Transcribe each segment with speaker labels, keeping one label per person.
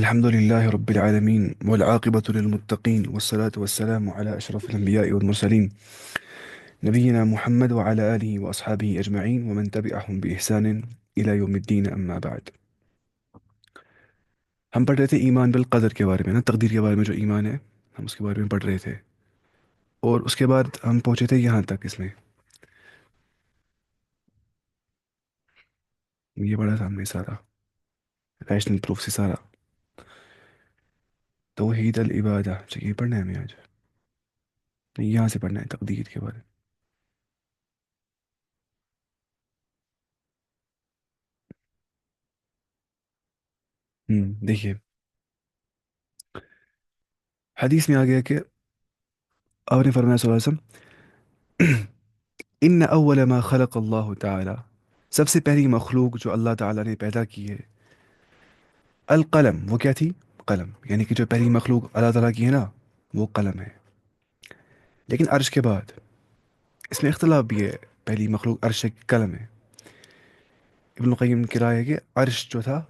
Speaker 1: الحمد لله رب العالمين والعاقبة للمتقين والصلاة والسلام على أشرف الأنبياء والمرسلين نبينا محمد وعلى آله وأصحابه أجمعين ومن تبعهم بإحسان إلى يوم الدين أما بعد. ہم پڑھ رہے تھے ایمان بالقدر کے بارے میں نا، تقدیر کے بارے میں جو ایمان ہے ہم اس کے بارے میں پڑھ رہے تھے، اور اس کے بعد ہم پہنچے تھے یہاں تک، اس میں یہ پڑھا تھا ہم نے سارا ریشنل پروف سے سارا توحید العبادہ. اچھا یہ پڑھنا ہے ہمیں آج؟ نہیں، یہاں سے پڑھنا ہے تقدیر کے بارے میں. دیکھیے، حدیث میں آ گیا کہ آپ نے فرمایا صلی اللہ علیہ وسلم ان اول ما خلق اللہ تعالی، سب سے پہلی مخلوق جو اللہ تعالیٰ نے پیدا کی ہے، القلم. وہ کیا تھی؟ قلم. یعنی کہ جو پہلی مخلوق اللہ تعالیٰ کی ہے نا، وہ قلم ہے. لیکن عرش کے بعد اس میں اختلاف بھی ہے، پہلی مخلوق عرش ہے کہ قلم ہے. ابن القیم کی رائے ہے کہ عرش جو تھا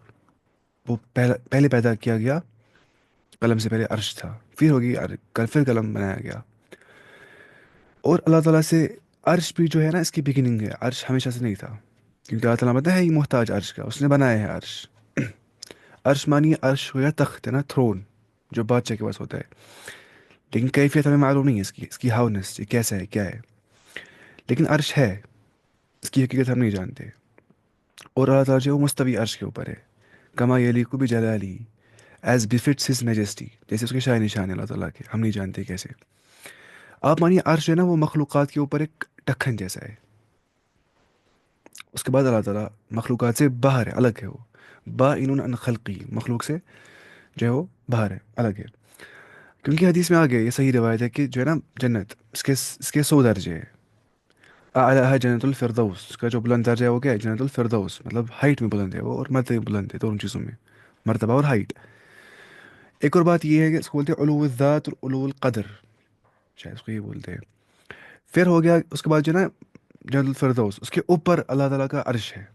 Speaker 1: وہ پہلے پیدا کیا گیا، قلم سے پہلے عرش تھا، پھر ہوگی پھر قلم بنایا گیا. اور اللہ تعالیٰ سے عرش بھی جو ہے نا، اس کی بگننگ ہے، عرش ہمیشہ سے نہیں تھا، کیونکہ اللہ تعالیٰ پتہ ہے ہی محتاج عرش کا، اس نے بنایا ہے عرش. عرش مانی عرش ہو یا تخت ہے نا، تھرون، جو بادشاہ کے پاس ہوتا ہے. لیکن کیفیت ہمیں معلوم نہیں ہے اس کی ہاؤنس، یہ کیسا ہے، کیا ہے. لیکن عرش ہے، اس کی حقیقت ہم نہیں جانتے. اور اللہ تعالیٰ جو ہے وہ مستوی عرش کے اوپر ہے، کما یلیق بجلالی، ایز بفٹس ہز میجسٹی، جیسے اس کے شائن نشان ہے اللہ تعالیٰ کے، ہم نہیں جانتے کیسے. آپ مانیے عرش جو ہے نا وہ مخلوقات کے اوپر ایک ڈھکن جیسا ہے. اس کے بعد اللہ تعالیٰ مخلوقات سے باہر ہے، الگ ہے. وہ بائن عن خلقی، مخلوق سے جو ہے وہ باہر ہے، الگ ہے. کیونکہ حدیث میں آ گیا، یہ صحیح روایت ہے کہ جو ہے نا جنت، اس کے 100 درجے ہے. اعلیٰ جنت الفردوس، اس کا جو بلند درجہ ہے وہ کیا ہے؟ جنت الفردوس. مطلب ہائٹ میں بلند ہے وہ، اور مرتبہ میں بلند ہے، دونوں چیزوں میں، مرتبہ اور ہائٹ. ایک اور بات یہ ہے کہ اس کو بولتے ہیں علو الذات اور علو القدر، شاید اس کو یہ بولتے ہیں. پھر ہو گیا اس کے بعد جو ہے نا جنت الفردوس، اس کے اوپر اللہ تعالیٰ کا عرش ہے.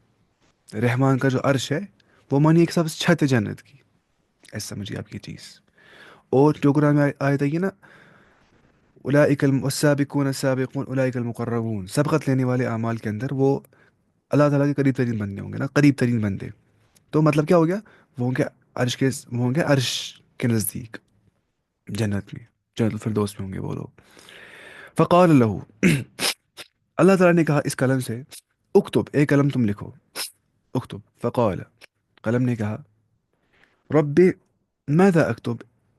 Speaker 1: رحمان کا جو عرش ہے وہ مانی ایک سب سے چھت ہے جنت کی، ایسا سمجھیے آپ یہ چیز. اور جو قرآن میں آیت ہے نا، اولئک السابقون السابقون اولئک المقربون، سبقت لینے والے اعمال کے اندر وہ اللہ تعالیٰ کے قریب ترین بندے ہوں گے نا، قریب ترین بندے. تو مطلب کیا ہو گیا؟ وہ ہوں گے عرش کے نزدیک، جنت میں، جنت الفردوس میں ہوں گے وہ لوگ. فقال له اللہ تعالیٰ نے کہا اس قلم سے، اکتب، اے قلم تم لکھو، اکتب. فقال، قلم نے کہا، رب ماذا اکتب،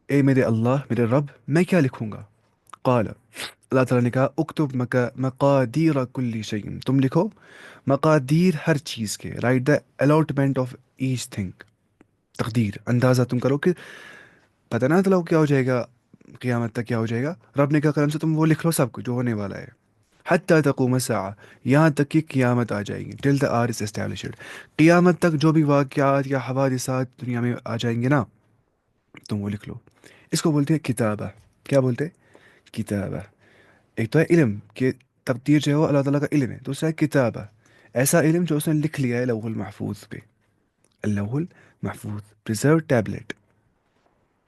Speaker 1: اے میرے اللہ، میرے رب، میں کیا لکھوں گا. قال، اللہ تعالیٰ نے کہا، اکتب مقادیر کل شیء، تم لکھو مقادیر ہر چیز کے، right the allotment of each thing. تقدیر، اندازہ تم کرو کہ پتہ نہ چلو کیا ہو جائے گا، قیامت تک کیا ہو جائے گا. رب نے کہا قلم سے تم وہ لکھ لو سب کچھ جو ہونے والا ہے. حتی تقوم الساعہ، یہاں تک کہ قیامت آ جائے گی. ٹل دا آر از اسٹیبلشڈ، قیامت تک جو بھی واقعات یا حوادثات دنیا میں آ جائیں گے نا، تم وہ لکھ لو. اس کو بولتے ہیں کتابہ. کیا بولتے ہیں؟ کتابہ. ایک تو ہے علم کہ تقدیر جو ہے وہ اللہ تعالیٰ کا علم ہے، دوسرا ہے کتابہ، ایسا علم جو اس نے لکھ لیا ہے لوح المحفوظ پہ. اللوح المحفوظ، پریزرو ٹیبلٹ،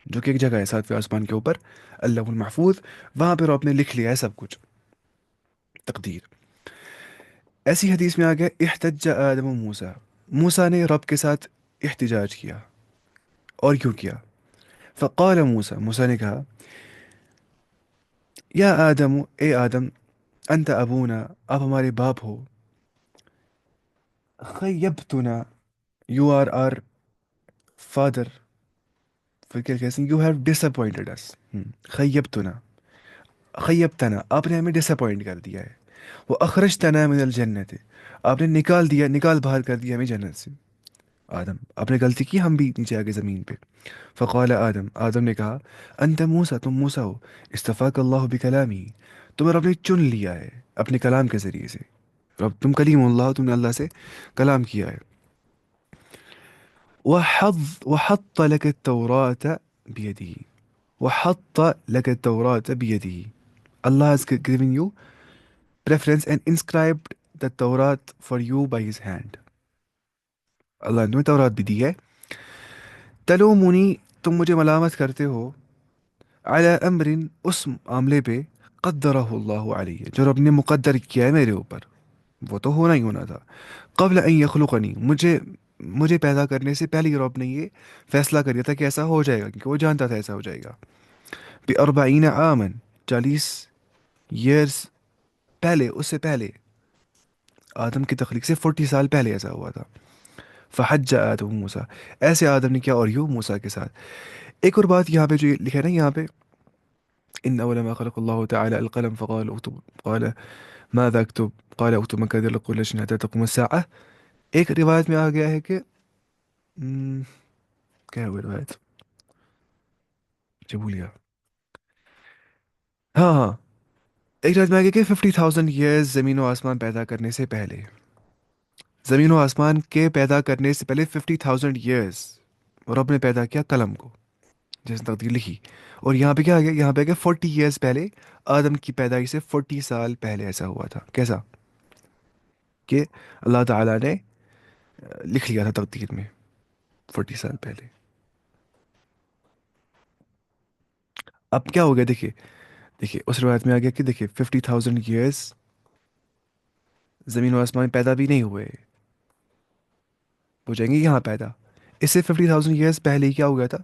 Speaker 1: جو کہ ایک جگہ ہے 7ویں آسمان کے اوپر، اللوح المحفوظ، وہاں پہ آپ نے لکھ لیا ہے سب کچھ، تقدیر. ایسی حدیث میں آ گیا، احتج آدم و موسیٰ، موسیٰ نے رب کے ساتھ احتجاج کیا. اور کیوں کیا؟ فقال موسیٰ، موسیٰ نے کہا، یا آدم، اے آدم، انت ابونا، آپ ہمارے باپ ہو، خیبتنا، یو آر آر فادر، پھر کیا کہتے ہیں، یو ہیو ڈس اپوائنٹڈ اس. خیبتنا، خیبتنا، آپ نے ہمیں ڈس اپوائنٹ کر دیا ہے. وہ اخرجتنا من الجنت، آپ نے نکال باہر کر دیا ہمیں جنت سے. آدم، آپ نے غلطی کی، ہم بھی نیچے آ گئے زمین پہ. فقال آدم، آدم نے کہا، انت موسیٰ، تم موسیٰ ہو، استفاک اللہ بکلامی، تمہیں رب نے چن لیا ہے اپنے کلام کے ذریعے سے. رب، تم کلیم اللہ، تم نے اللہ سے کلام کیا ہے. وحط لك التوراة بيده، وحط لك التوراة بيده. Allah has given you preference and inscribed the Torah for you by his hand. اللہ نے تمہیں تورات بھی دی ہے. تلومنی تم مجھے ملامت کرتے ہو علی امر، اس معاملے پہ قدرہ اللہ علیہ جو رب نے مقدر کیا ہے میرے اوپر، وہ تو ہونا ہی ہونا تھا، قبل ان یخلقنی مجھے پیدا کرنے سے پہلے ہی رب نے یہ فیصلہ کر دیا تھا کہ ایسا ہو جائے گا، کیونکہ وہ جانتا تھا ایسا ہو جائے گا، باربعین عامن 40 ایئرس پہلے، اس سے پہلے آدم کی تخلیق سے 40 سال پہلے ایسا ہوا تھا، فحج آدم موسیٰ، ایسے آدم نے کیا اور یوں موسیٰ کے ساتھ۔ ایک اور بات یہاں پہ جو لکھا ہے نا یہاں پہ، ان اول ما خلق الله تعالى القلم فقال اكتب، قال ماذا اكتب، قال اكتب مقادير لكل شيء حتى تقوم الساعة۔ ایک روایت میں آ گیا ہے کہ ہم، کیا ہے وہ روایت، مجھے بھول گیا، ہاں ہاں، ایک روایت میں آ گیا کہ 50,000 ایئرز زمین و آسمان پیدا کرنے سے پہلے، زمین و آسمان کے پیدا کرنے سے پہلے 50,000 ایئرس رب نے پیدا کیا قلم کو، جس نے تقدیر لکھی۔ اور یہاں پہ کیا آ گیا، یہاں پہ کہ 40 ایئرس پہلے، آدم کی پیدائش سے 40 سال پہلے ایسا ہوا تھا، کیسا کہ اللہ تعالیٰ نے لکھ لیا تھا تقدیر میں 40 سال پہلے۔ اب کیا ہو گیا دیکھیے، دیکھیے اس روایت میں آ گیا کہ دیکھیے 50,000 ایئرس زمین و آسمان پیدا بھی نہیں ہوئے، ہو جائیں گے یہاں پیدا، اس سے 50,000 ایئرس پہلے ہی کیا ہو گیا تھا،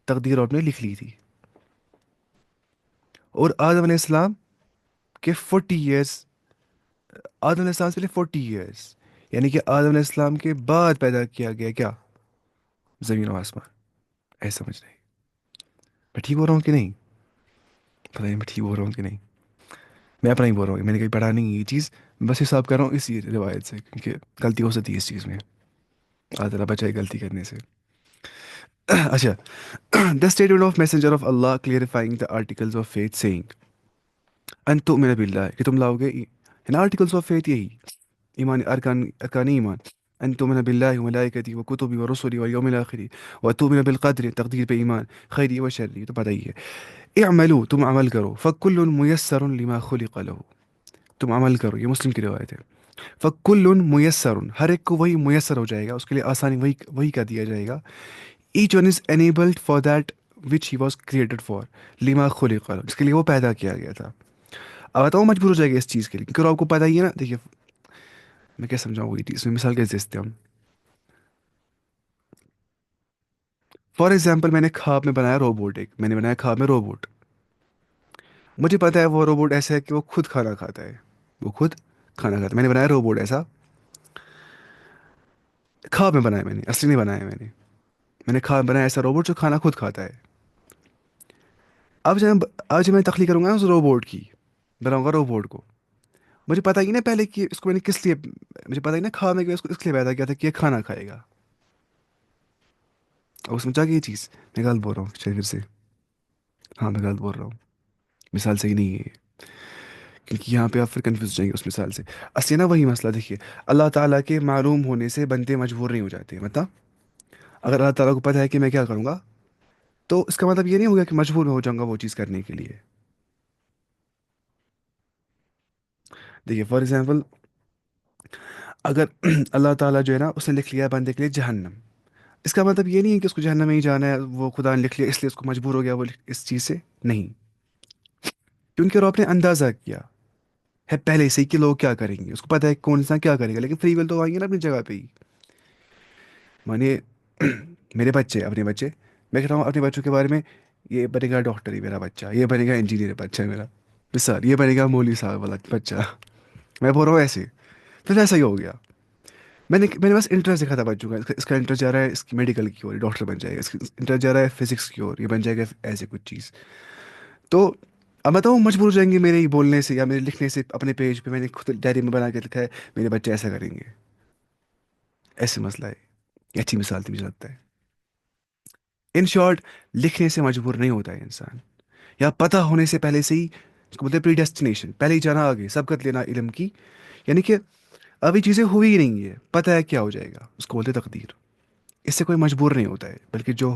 Speaker 1: تقدیر آپ نے لکھ لی تھی۔ اور آدم علیہ السلام کے 40 ایئرس، آدم علیہ السلام سے پہلے 40 ایئرس، یعنی کہ آدم علیہ السلام کے بعد پیدا کیا گیا کیا، زمین و آسمان، ایسا سمجھ رہے ہیں؟ میں ٹھیک ہو رہا ہوں کہ نہیں؟ پتہ نہیں میں ٹھیک ہو رہا ہوں کہ نہیں، میں اپنا ہی بول رہا ہوں، میں نے کہیں پڑھا نہیں یہ چیز، بس حساب کر رہا ہوں اسی روایت سے، کیونکہ غلطی ہو سکتی ہے اس چیز میں، اللہ تعالیٰ بچائے غلطی کرنے سے۔ اچھا، the statement of messenger of Allah clarifying the articles of faith saying ان تؤمن باللہ کہ تم لاؤ گے یعنی آرٹیکلس آف فیتھ یہی ایمان، ارکان ایمان، ان تؤمن باللہ و ملائکتی و کتبی و رسلی و یوم الاخری و تؤمن بالقدر تقدیر پہ ایمان، خیری و شری تو پتہ ہی ہے، اعملو تم عمل کرو، فکل میسر لما خلق له، تم عمل کرو، یہ مسلم کی روایت ہے، فکل میسر ہر ایک کو وہی میسر ہو جائے گا، اس کے لیے آسانی وہی کا دیا جائے گا، each one is enabled for that which he was created for, لما خلق له جس کے لیے وہ پیدا کیا گیا تھا۔ اب بتاؤ مجبور ہو جائے گا اس چیز کے لیے، کیونکہ آپ کو پتہ ہی ہے نا، دیکھیے میں کیا سمجھاؤں گی اس میں مثال کیسے دیتے ہم، فار ایگزامپل میں نے خواب میں بنایا روبوٹ، ایک میں نے بنایا خواب میں روبوٹ، مجھے پتا ہے وہ روبوٹ ایسا ہے کہ وہ خود کھانا کھاتا ہے، وہ خود کھانا کھاتا ہے، میں نے بنایا روبوٹ ایسا، خواب میں بنایا میں نے، اصلی نہیں بنایا میں نے خواب بنایا ایسا روبوٹ جو کھانا خود کھاتا ہے۔ اب جب میں تخلیق کروں گا نا اس روبوٹ کی، بناؤں گا روبوٹ کو، مجھے پتا ہی نا پہلے کہ اس کو میں نے کس لیے، مجھے پتا ہی نا خواب میں کہ اس کو اس لیے پیدا کیا تھا کہ یہ کھانا کھائے گا، اور سمجھا کہ یہ چیز میں غلط بول رہا ہوں شاید پھر سے، ہاں میں غلط بول رہا ہوں، مثال صحیح نہیں ہے، کیونکہ یہاں پہ آپ پھر کنفیوز ہو جائیں گے اس مثال سے، اصلی نا وہی مسئلہ دیکھیے، اللہ تعالیٰ کے معلوم ہونے سے بندے مجبور نہیں ہو جاتے، مطلب اگر اللہ تعالیٰ کو پتہ ہے کہ میں کیا کروں گا، تو اس کا مطلب یہ نہیں ہوگا کہ مجبور میں ہو جاؤں گا وہ چیز کرنے کے لیے۔ دیکھیے فار ایگزامپل، اگر اللہ تعالیٰ جو ہے نا اس نے لکھ لیا بندے کے لیے جہنم، اس کا مطلب یہ نہیں ہے کہ اس کو جہنم میں ہی جانا ہے، وہ خدا نے لکھ لیا اس لیے اس کو مجبور ہو گیا وہ اس چیز سے، نہیں، کیونکہ وہ اپنے اندازہ کیا ہے پہلے سے ہی کہ لوگ کیا کریں گے، اس کو پتہ ہے کون انسان کیا کرے گا، لیکن فری ول تو آئیں گے نا اپنی جگہ پہ ہی، مانے میرے بچے، اپنے بچے، میں کہتا ہوں اپنے بچوں کے بارے میں، یہ بنے گا ڈاکٹر ہی میرا بچہ، یہ بنے گا انجینئر بچہ ہے میرا، مثال یہ بنے گا مولوی صاحب والا بچہ، میں بول رہا ہوں ایسے، پھر ایسا ہی ہو گیا، میں نے بس انٹرسٹ دکھا تھا بچوں کا، اس کا انٹرسٹ جا رہا ہے اس کی میڈیکل کی اور ڈاکٹر بن جائے گا، اس کی انٹرسٹ جا رہا ہے فزکس کی اور یہ بن جائے گا ایسے کچھ چیز، تو اب بتاؤ مجبور ہو جائیں گے میرے ہی بولنے سے یا میرے لکھنے سے، اپنے پیج پہ میں نے خود ڈائری میں بنا کے لکھا ہے میرے بچے ایسا کریں گے، ایسے مسئلہ ہے، یہ اچھی مثال تھی مجھے لگتا ہے، ان شارٹ لکھنے سے مجبور نہیں ہوتا ہے انسان، یا پتہ ہونے سے پہلے سے ہی، اس کو بولتے ہیں پری ڈیسٹینیشن، پہلے ہی جانا آگے سبقت لینا علم کی، یعنی کہ ابھی چیزیں ہوئی ہی نہیں ہے، پتہ ہے کیا ہو جائے گا، اس کو بولتے ہیں تقدیر، اس سے کوئی مجبور نہیں ہوتا ہے، بلکہ جو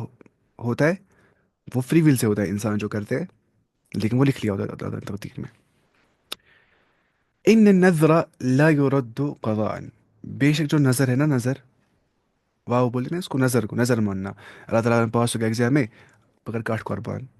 Speaker 1: ہوتا ہے وہ فری ول سے ہوتا ہے، انسان جو کرتے ہیں، لیکن وہ لکھ لیا ہوتا ہے تقدیر میں۔ ان النظر لا يرد قضاء، بے شک جو نظر ہے نا، نظر واو بولتے ہیں اس کو نظر ماننا. اللہ تعالیٰ نے پاس ہو گیا ایگزام میں، پکڑ کاٹ قربان،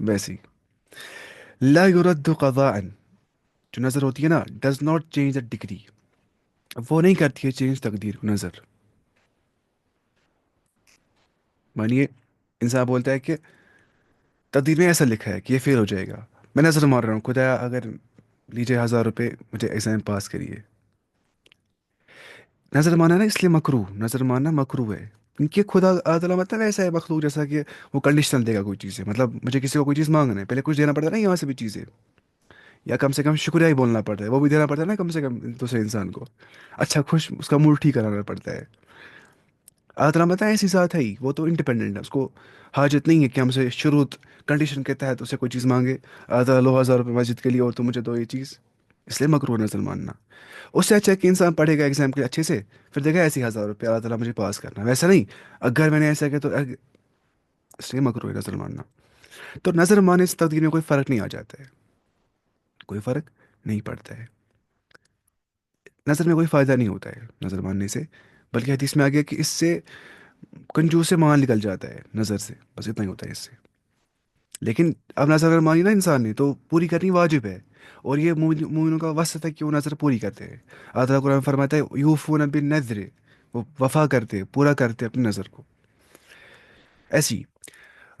Speaker 1: ویسے ہی لا يرد قضاء، جو نظر ہوتی ہے نا، does not change the degree, وہ نہیں کرتی ہے چینج تقدیر کو نظر. مانیے انسان بولتا ہے کہ تقدیر میں ایسا لکھا ہے کہ یہ فیل ہو جائے گا، میں نظر مار رہا ہوں خدا اگر لیجیے 1000 روپے مجھے ایگزام پاس کریے. نظر ماننا نا اس لیے مکرو، نظر ماننا مکرو ہے کیونکہ خدا اللہ تعالیٰ مطلب ایسا ہے مخلوق جیسا کہ وہ کنڈیشنل دے گا کوئی چیزیں. مطلب مجھے کسی کو کوئی چیز مانگنا ہے، پہلے کچھ دینا پڑتا ہے نا یہاں سے بھی چیزیں، یا کم سے کم شکریہ ہی بولنا پڑتا ہے، وہ بھی دینا پڑتا ہے نا کم سے کم دوسرے انسان کو. اچھا خوش اس کا موڈ ٹھیک کرانا پڑتا ہے. اللہ تعالیٰ بتا ایسی ذات ہے ہی، وہ تو انڈیپینڈنٹ ہے، اس کو حاجت نہیں ہے کہ ہم سے شروط کنڈیشن کے تحت اسے کوئی چیز مانگے. اللہ تعالیٰ لو 1000 روپے مسجد کے لیے اور تو مجھے دو یہ چیز. اس لیے مکرو نظر ماننا. اس سے اچھا ہے کہ انسان پڑھے گا ایگزام کے لیے اچھے سے، پھر دیکھا ایسے 1000 روپے اللہ تعالیٰ مجھے پاس کرنا، ویسا نہیں اگر میں نے ایسا کیا تو اس لیے مکرو ہے نظر ماننا. تو نظر ماننے سے تقدیر میں کوئی فرق نہیں آ جاتا ہے، کوئی فرق نہیں پڑتا ہے. نظر میں کوئی فائدہ نہیں ہوتا ہے نظر ماننے سے، بلکہ حدیث میں آ گیا کہ اس سے کنجوس سے مال نکل جاتا ہے نظر سے، بس اتنا ہی ہوتا ہے اس سے. لیکن اب نظر اگر مانی نا انسان نے تو پوری کرنی واجب ہے، اور یہ مومنوں کا وصف ہے کہ وہ نظر پوری کرتے ہیں. اللہ تعالیٰ قرآن میں فرماتا ہے یوفون بالنذر، وہ وفا کرتے پورا کرتے اپنی نظر کو. ایسی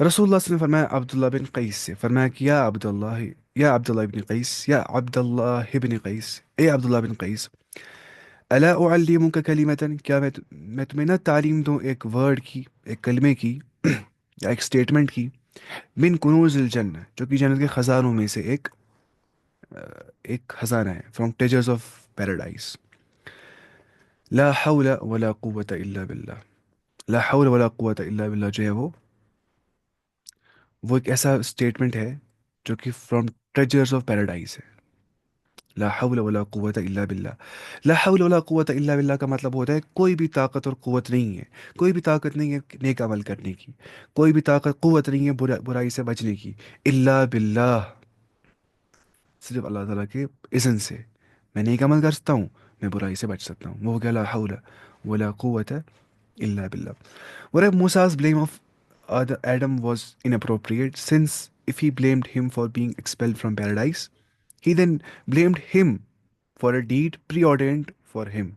Speaker 1: رسول اللہ صلی اللہ علیہ وسلم نے فرمایا عبداللہ بن قیس سے، فرمایا کہ یا عبداللہ بن قیس، یا عبداللہ بن قیس، اے عبداللہ بن قیس، الا اعلمک کلمتن، کیا میں تمہیں نہ تعلیم دوں ایک ورڈ کی، ایک کلمے کی یا ایک سٹیٹمنٹ کی، من کنوز الجنہ، جو کہ جنت کے خزانوں میں سے ایک خزانہ ہے، فرام ٹریجرز آف پیراڈائز. لا حول ولا قوة الا باللہ. لا حول ولا قوة الا باللہ جو ہے وہ ایک ایسا اسٹیٹمنٹ ہے جو کہ فرام ٹریجرز آف پیراڈائز ہے. لا حول ولا قوة الا باللہ. لا حول ولا قوة الا باللہ کا مطلب ہوتا ہے کوئی بھی طاقت اور قوت نہیں ہے، کوئی بھی طاقت نہیں ہے نیک عمل کرنے کی، کوئی بھی طاقت قوت نہیں ہے برائی سے بچنے کی، الا باللہ، صرف اللہ تعالیٰ کے اذن سے میں نیک عمل کر سکتا ہوں، میں برائی سے بچ سکتا ہوں. وہ ہو گیا لا حول ولا قوة الا باللہ. Whereas Musa's blame of Adam was inappropriate, since if he blamed him for being expelled from paradise, he then blamed him for a deed preordained for him.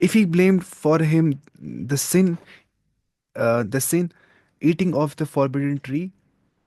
Speaker 1: If he blamed for him the sin eating of the forbidden tree,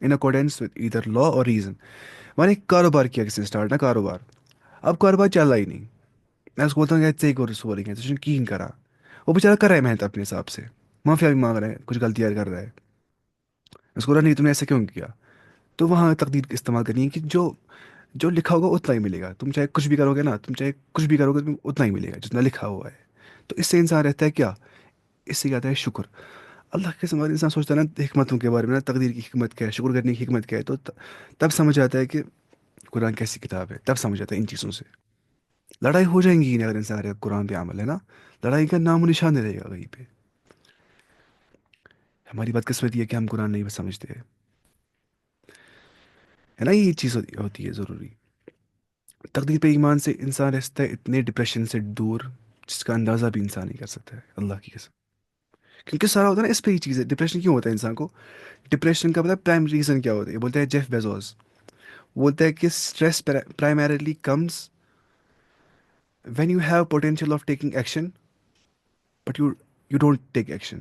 Speaker 1: In accordance with either law or reason. میں نے کاروبار کیا کسی نے start نا کاروبار، اب کاروبار چل رہا ہی نہیں، میں اس کو بولتا ہوں کہ ایسے ہی کرو سو رہی ہیں کی کرا، وہ بیچارہ کر رہا ہے محنت اپنے حساب سے، معافیا بھی مانگ رہا ہے، کچھ غلطیاں کر رہا ہے، اس کو نہیں تم نے ایسے کیوں کیا. تو وہاں تقدیر استعمال کرنی ہے کہ جو لکھا ہوگا اتنا ہی ملے گا. تم چاہے کچھ بھی کرو گے نا، تم چاہے کچھ بھی کرو گے تم اتنا ہی ملے گا جتنا لکھا ہوا ہے. تو اس سے انسان رہتا ہے کیا، اس سے کہتا ہے شکر. اللہ کے سمجھ انسان سوچتا ہے نا حکمتوں کے بارے میں نا، تقدیر کی حکمت کیا ہے، شکر کرنے کی حکمت کیا ہے، تو تب سمجھ آتا ہے کہ قرآن کیسی کتاب ہے، تب سمجھ آتا ہے ان چیزوں سے. لڑائی ہو جائیں گی نہیں اگر انسان رہے قرآن پہ عمل ہے نا، لڑائی کا نام و نشان نہیں رہے گا کہیں پہ. ہماری بدقسمتی ہے کہ ہم قرآن نہیں سمجھتے ہے نا، یہ چیز ہوتی ہے ضروری. تقدیر پہ ایمان سے انسان رہتا ہے اتنے ڈپریشن سے دور جس کا اندازہ بھی انسان نہیں کر سکتا ہے اللہ کی قسم. کیونکہ سارا ہوتا ہے نا اس پہ ہی چیز ہے. ڈپریشن کیوں ہوتا ہے انسان کو، ڈپریشن کا پتہ ہے پرائم ریزن کیا ہوتا ہے، یہ بولتا ہے جیف بیزوس، بولتا ہے کہ stress primarily comes when you have potential of taking action but you don't take action.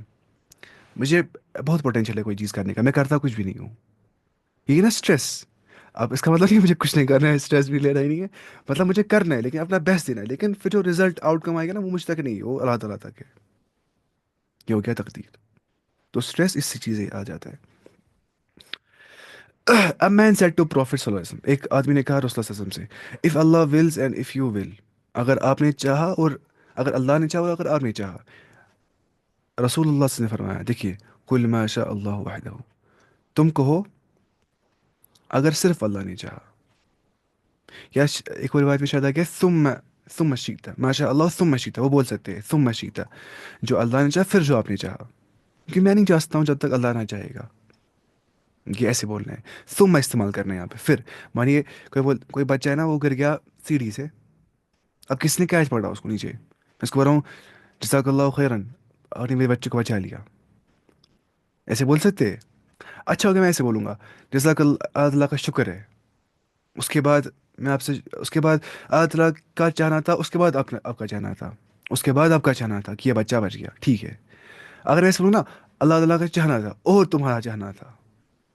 Speaker 1: مجھے بہت پوٹینشیل ہے کوئی چیز کرنے کا، میں کرتا کچھ بھی نہیں ہوں، یہ نا اسٹریس. اب اس کا مطلب نہیں ہے مجھے کچھ نہیں کرنا ہے، اسٹریس بھی لینا ہی نہیں ہے، مطلب مجھے کرنا ہے لیکن اپنا بیسٹ دینا ہے، لیکن پھر جو رزلٹ آؤٹ کم آئے گا نا وہ مجھ تک نہیں ہے، وہ اللہ تعالیٰ تک ہے. یہ ہو گیا تقدیر. تو اسٹریس اس سے چیزیں آ جاتا ہے. A man said to Prophet صلی اللہ علیہ وسلم، ایک آدمی نے کہا رسول اللہ صلی اللہ علیہ وسلم سے، if Allah wills and if you will، اگر آپ نے چاہا اور اگر اللہ نے چاہا اور اگر آپ نے چاہا. رسول اللہ صلی اللہ علیہ وسلم نے فرمایا دیکھیے، قل ما شاء اللہ وحدہ، تم کہو اگر صرف اللہ نے چاہا. یا ایک اور روایت میں شاید آ گیا ثم شئت، ما شاء اللہ ثم شئت، وہ بول سکتے ہیں ثم شئت، جو اللہ نے چاہا پھر جو آپ نے چاہا، کیونکہ میں نہیں چاہ سکتا ہوں جب تک اللہ نہ چاہے گا. یہ ایسے بولنا ہے، ثم استعمال کرنا ہے یہاں پہ پھر. مانیے کوئی بچہ ہے نا، وہ گر گیا سیڑھی سے. اب کس نے کیچ پکڑا اس کو نیچے، میں اس کو بول رہا ہوں جزاک اللہ خیرن، اور نے میرے بچے کو بچا لیا. ایسے بول سکتے ہیں؟ اچھا ہوگا میں ایسے بولوں گا، جزاک اللہ، اللہ کا شکر ہے. اس کے بعد میں آپ سے، اس کے بعد اللہ تعالیٰ کا چاہنا تھا، اس کے بعد آپ کا چاہنا تھا، اس کے بعد آپ کا چاہنا تھا کہ یہ بچہ بچ گیا، ٹھیک ہے. اگر میں ایسے بولوں نا، اللہ تعالیٰ کا چاہنا تھا اور تمہارا چاہنا تھا،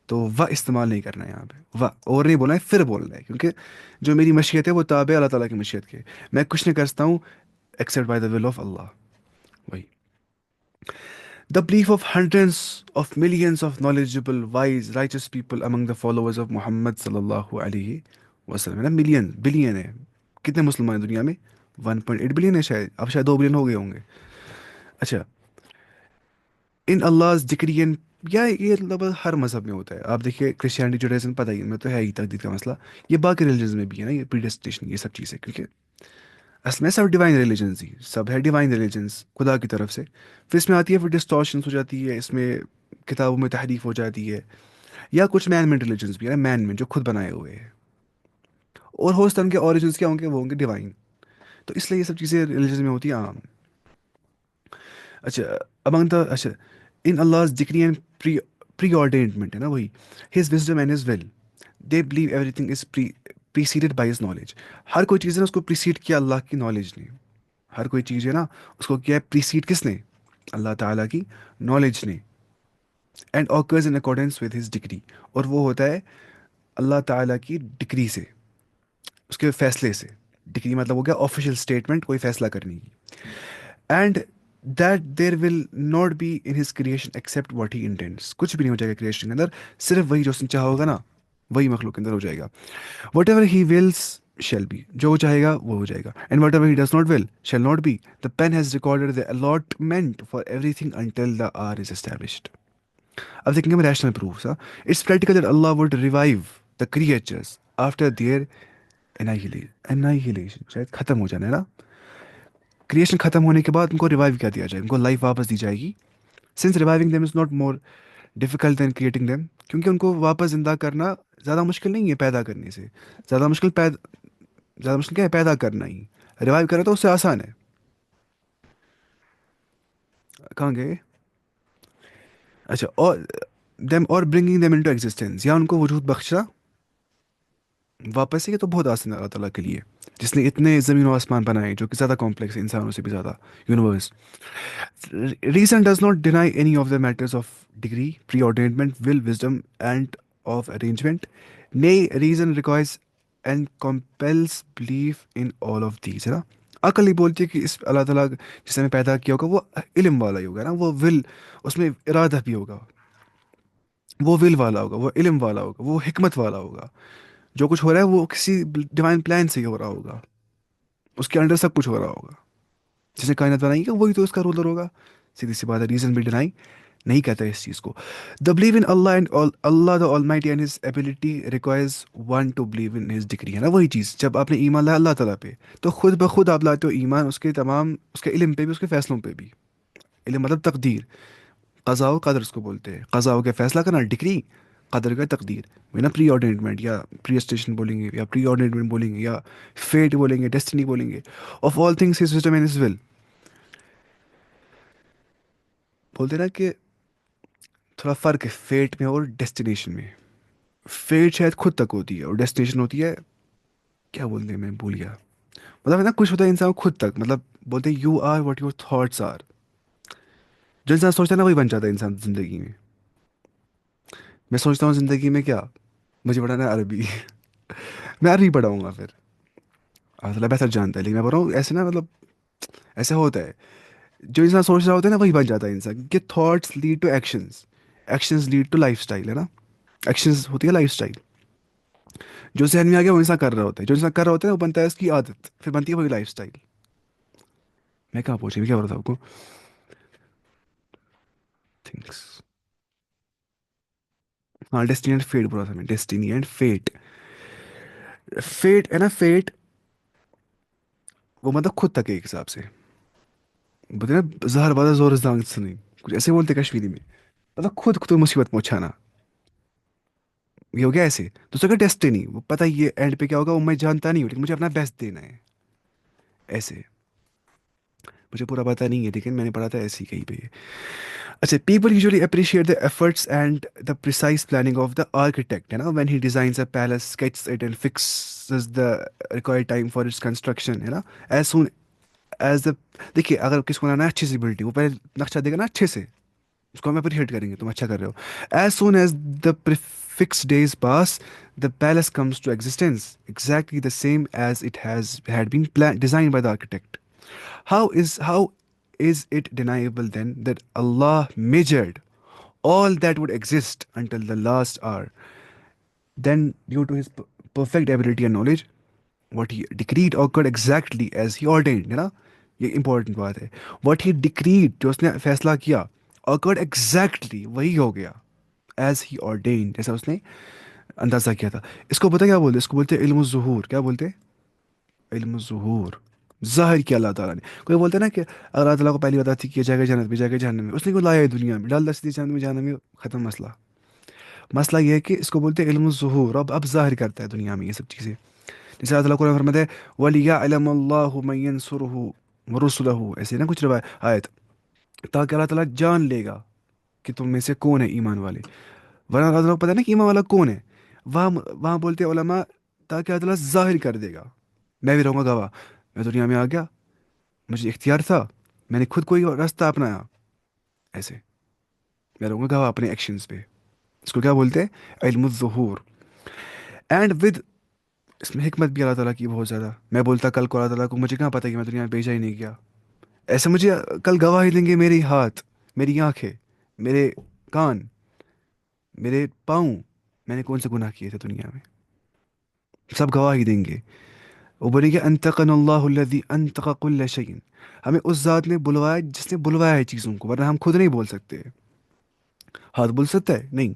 Speaker 1: تو وہ استعمال نہیں کرنا ہے یہاں پہ. وہ اور نہیں بولنا ہے، پھر بولنا ہے، کیونکہ جو میری مشیت ہے وہ تابع ہے اللہ تعالیٰ کی مشیت کے. میں کچھ نہیں کر سکتا ہوں except by the will of Allah. وہی. The belief of hundreds of millions of knowledgeable, wise, righteous people among the followers of Muhammad sallallahu alaihi wasallam. ہے نا، ملین بلین ہے. کتنے مسلمان ہیں دنیا میں؟ 1.8 بلین ہے شاید، اب شاید 2 بلین ہو گئے ہوں گے. اچھا، ان اللہز ذکرین، یا یہ لفظ ہر مذہب میں ہوتا ہے. آپ دیکھیے کرسچینٹی جوڈائزم، پتہ ہی میں تو ہے ہی تقدیر کا مسئلہ. یہ باقی ریلیجنز میں بھی ہے نا، یہ پریڈیسٹیشن، یہ سب چیزیں، کیونکہ اصل میں سب ڈیوائن ریلیجنس ہی سب ہے، ڈیوائن ریلیجنس خدا کی طرف سے. پھر اس میں آتی ہے، پھر ڈسٹورشنس ہو جاتی ہے، اس میں کتابوں میں تحریف ہو جاتی ہے، یا کچھ مین مینڈ ریلیجنس بھی ہے نا، مین مینڈ جو خود بنائے ہوئے ہیں. اور ہو سکتا ہے ان کے اوریجنس کیا ہوں گے، وہ ہوں گے ڈیوائن. تو اس لیے یہ سب چیزیں ریلیجن میں ہوتی ہیں عام. اچھا، امنگ دا، اچھا، ان اللہ ذکری اینڈ پری آرڈینمنٹ ہے نا، وہی his wisdom and his will. They believe everything is preceded by his knowledge. ہر کوئی چیز ہے نا، اس کو پریسیڈ کیا اللہ کی نالج نے. ہر کوئی چیز ہے نا، اس کو کیا ہے پریسیڈ، کس نے؟ اللہ تعالیٰ کی نالج نے. And آکرز in accordance with his degree, اور وہ ہوتا ہے اللہ تعالیٰ کی ڈگری سے، اس کے فیصلے سے. ڈگری مطلب ہو گیا آفیشیل اسٹیٹمنٹ، کوئی فیصلہ کرنے کی. And that there will not be in his creation except what he intends. کچھ بھی نہیں ہو جائے گا کریشن کے اندر، صرف وہی جو اس نے چاہا ہوگا نا، وہی مخلوق کے اندر ہو جائے گا. Whatever he wills shall be, جو وہ چاہے گا وہ ہو جائے گا. And whatever he does not will shall not be. The pen has recorded the allotment for everything until the hour is established. اب دیکھیں گے ہم rational proofs. It's practical that Allah would revive the creatures after their annihilation. شاید ختم ہو جانا ہے نا، creation ختم ہونے کے بعد ان کو ریوائیو کیا دیا جائے، ان کو لائف واپس دی جائے گی. Since reviving them is not more difficult than creating them. کیونکہ ان کو واپس زندہ کرنا زیادہ مشکل نہیں ہے پیدا کرنے سے. زیادہ مشکل زیادہ مشکل کیا ہے؟ پیدا کرنا ہی. ریوائیو کرنا تو اس سے آسان ہے. کہاں گئے؟ اچھا، اور دیم اور برنگنگ دیم انٹو ایگزسٹینس، یا ان کو وجود بخشنا واپس سے. یہ تو بہت آسان ہے اللہ تعالیٰ کے لیے، جس نے اتنے زمین و آسمان بنائے جو کہ زیادہ کمپلیکس ہے انسانوں سے بھی زیادہ، universe. Reason does not deny any of the matters of degree, preordainment, will, wisdom, and of arrangement. Nay, reason requires and compels belief in all of these. ہے نا، عقل نہیں بولتی کہ اس اللہ تعالیٰ جس نے پیدا کیا ہوگا وہ علم والا ہی ہوگا نا، وہ ول، اس میں ارادہ بھی ہوگا، وہ ول والا ہوگا، وہ علم والا ہوگا، وہ حکمت والا ہوگا. جو کچھ ہو رہا ہے وہ کسی ڈیوائن پلان سے ہی ہو رہا ہوگا، اس کے انڈر سب کچھ ہو رہا ہوگا. جس نے کائنات بنائی ہے وہی تو اس کا رولر ہوگا. سیدھی سی بات ہے، ریزن بھی ڈینائی نہیں کہتا ہے اس چیز کو. The belief in Allah and Allah the almighty and his ability requires one to believe in his decree. ہے نا وہی چیز، جب آپ نے ایمان لایا اللہ تعالیٰ پہ تو خود بخود آپ لاتے ہو ایمان اس کے تمام، اس کے علم پہ بھی، اس کے فیصلوں پہ بھی. علم مطلب تقدیر، قضاء و قدر اس کو بولتے ہیں. قضاء ہو کے فیصلہ کرنا، ڈگری قدر کا تقدیر. نا پری آرڈینمنٹ یا پری اسٹیشن بولیں گے، یا پری آرڈینمنٹ بولیں گے، یا فیٹ بولیں گے، ڈیسٹنی بولیں گے. Of all things his wisdom and his ول. بولتے نا کہ تھوڑا فرق ہے فیٹ میں اور ڈیسٹینیشن میں. فیٹ شاید خود تک ہوتی ہے، اور ڈیسٹینیشن ہوتی ہے، کیا بولتے ہیں میں بھول گیا. مطلب ہے نا کچھ ہوتا ہے انسان کو خود تک، مطلب بولتے ہیں you are what your thoughts are. جو انسان سوچتا ہے نا وہی بن جاتا ہے انسان زندگی میں. میں سوچتا ہوں زندگی میں کیا، مجھے پڑھانا ہے عربی. میں عربی پڑھاؤں گا پھر، اللہ تعالیٰ بہتر جانتا ہے. لیکن میں بول رہا ہوں ایسے نا، مطلب ایسا ہوتا ہے. جو انسان سوچ رہا ہوتا ہے نا وہی بن جاتا ہے انسان، کیونکہ thoughts lead to actions, actions lead to lifestyle. ہے نا، ایکشنز ہوتی ہے لائف اسٹائل. جو ذہن میں آ گیا وہ انسان کر رہا ہوتا ہے، جو انسان کر رہا ہوتا ہے وہ بنتا ہے اس کی عادت، پھر بنتی ہے وہی لائف اسٹائل. میں کہاں پہنچے، کیا بول رہا تھا آپ کو؟ تھنکس، ہاں ڈیسٹینی اینڈ فیٹ بولا تھا میں. Destiny and fat. فیٹ ہے نا، فیٹ وہ مطلب خود تک ہے ایک حساب سے. بولتے ہیں نا زہر بازا زور زدان سنی، کچھ ایسے بولتے ہیں کشمیری میں. مطلب خود خود مصیبت پہنچانا. یہ ہو گیا ایسے. دوسرا کا ڈیسٹنی، وہ پتہ ہی یہ اینڈ پہ کیا ہوگا وہ میں جانتا نہیں ہوں، لیکن مجھے اپنا بیسٹ دینا ہے. ایسے مجھے پورا پتا نہیں ہے لیکن میں نے پڑھا تھا ایسے ہی کہیں پہ. اچھا، people usually appreciate the efforts and the precise planning of the architect, ہے نا، when he designs a palace sketches it and fixes the required time for its construction, ہے نا. ایز سون ایز دا، دیکھیے اگر کس کو بنانا ہے اچھی سی بلڈنگ، وہ پہلے نقشہ دے گا نا اچھے سے، اس کو ہم اپریشیٹ کریں گے، تم اچھا کر رہے ہو. As soon as the fixed days pass the palace comes to existence exactly the same as it has had been designed by the architect. How is it deniable then that Allah measured all that would exist until the last hour? Then, due to his perfect ability and knowledge, what he decreed occurred exactly as he ordained. ہے نا، یہ important بات ہے. What he decreed، جو اس نے فیصلہ کیا، occurred exactly، وہی ہو گیا. As he ordained، جیسا اس نے اندازہ کیا تھا. اس کو پتہ کیا بولتے، اس کو بولتے علم الظہور. کیا بولتے؟ علم الظہور. ظاہر کیا اللہ تعالیٰ نے. کوئی بولتا ہے نا کہ اگر اللہ تعالیٰ کو پہلی بات تھی کہ یہ جائے گا جنت میں، جائے گا جہنم میں، اس نے کو لایا ہے دنیا میں، ڈال دس دی جنت میں جہنم میں، ختم مسئلہ. مسئلہ یہ ہے کہ اس کو بولتے ہیں علم الظہور. اب ظاہر کرتا ہے دنیا میں یہ سب چیزیں. جیسے اللہ تعالیٰ قرآن فرماتا ہے وَلِيَعْلَمَ اللَّهُ مَن يَنصُرُهُ وَرُسُلَهُ، ایسے نا کچھ آیت، تاکہ اللہ تعالیٰ جان لے گا کہ تم میں سے کون ہے ایمان والے. ورنہ اللہ تعالیٰ کو پتہ ہے نا کہ ایمان والا کون ہے. وہاں وہاں بولتے ہیں علماء تاکہ اللہ تعالیٰ ظاہر کر دے گا. میں بھی رہوں گا گواہ، میں دنیا میں آ گیا، مجھے اختیار تھا، میں نے خود کوئی راستہ اپنایا، ایسے میں رہوں گا گواہ اپنے ایکشنز پہ. اس کو کیا بولتے ہیں؟ علم الظہور. اینڈ ود، اس میں حکمت بھی اللہ تعالیٰ کی بہت زیادہ. میں بولتا کل کو اللہ تعالیٰ کو مجھے کہاں پتہ کہ میں دنیا میں بھیجا ہی نہیں گیا. ایسے مجھے کل گواہی دیں گے میرے ہاتھ، میری آنکھیں، میرے کان، میرے پاؤں، میں نے کون سے گناہ کیے تھے دنیا میں، سب گواہی دیں گے. وہ بولیں گے انتقن اللہ الذی انتق کل شیء، ہمیں اس ذات نے بلوایا جس نے بلوایا ہے چیزوں کو، ورنہ ہم خود نہیں بول سکتے. ہاتھ بول سکتا ہے نہیں،